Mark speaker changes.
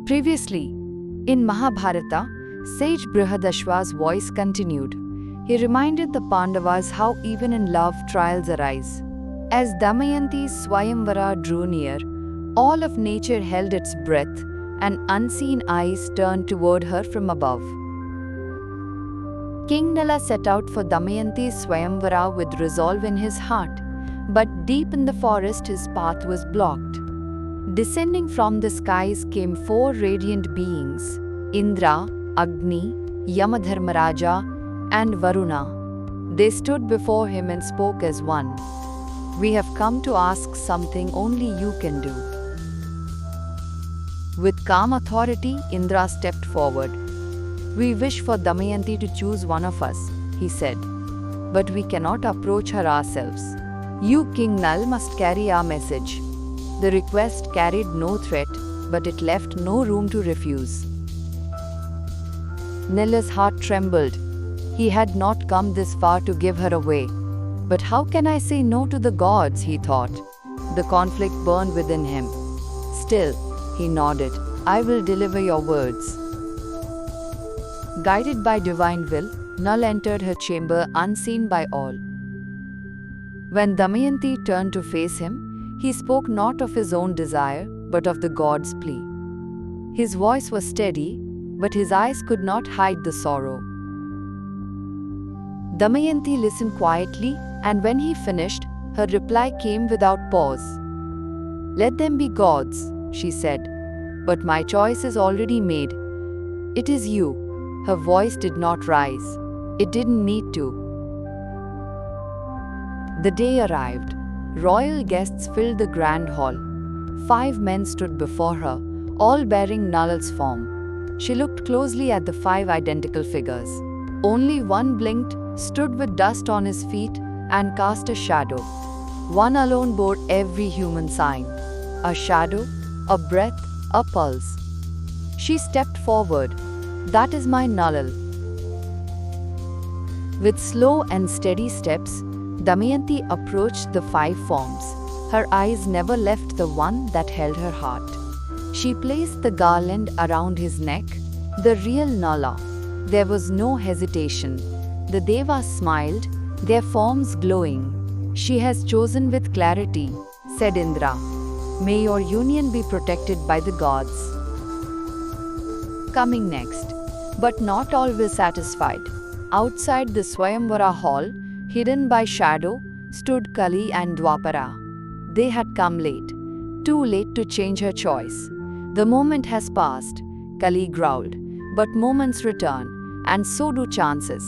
Speaker 1: Previously, in Mahabharata, sage Brihadashva's voice continued. He reminded the Pandavas how even in love trials arise. As Damayanti's Swayamvara drew near, all of nature held its breath, and unseen eyes turned toward her from above. King Nala set out for Damayanti's Swayamvara with resolve in his heart, but deep in the forest his path was blocked. Descending from the skies came four radiant beings, Indra, Agni, Yamadharmaraja, and Varuna. They stood before him and spoke as one. "We have come to ask something only you can do." With calm authority, Indra stepped forward. "We wish for Damayanti to choose one of us," he said, "but we cannot approach her ourselves. You, King Nal, must carry our message." The request carried no threat, but it left no room to refuse. Nala's heart trembled. He had not come this far to give her away. But how can I say no to the gods, he thought. The conflict burned within him. Still, he nodded. "I will deliver your words." Guided by divine will, Nal entered her chamber unseen by all. When Damayanti turned to face him, he spoke not of his own desire, but of the god's plea. His voice was steady, but his eyes could not hide the sorrow. Damayanti listened quietly, and when he finished, her reply came without pause. "Let them be gods," she said, "but my choice is already made. It is you." Her voice did not rise. It didn't need to. The day arrived. Royal guests filled the grand hall. 5 men stood before her, all bearing Nalal's form. She looked closely at the 5 identical figures. Only one blinked, stood with dust on his feet, and cast a shadow. One alone bore every human sign. A shadow, a breath, a pulse. She stepped forward. "That is my Nalal." With slow and steady steps, Damayanti approached the 5 forms. Her eyes never left the one that held her heart. She placed the garland around his neck, the real Nala. There was no hesitation. The Devas smiled, their forms glowing. "She has chosen with clarity," said Indra. "May your union be protected by the gods." Coming next. But not all were satisfied. Outside the Swayamvara hall, hidden by shadow, stood Kali and Dwapara. They had come late, too late to change her choice. "The moment has passed," Kali growled, "but moments return, and so do chances.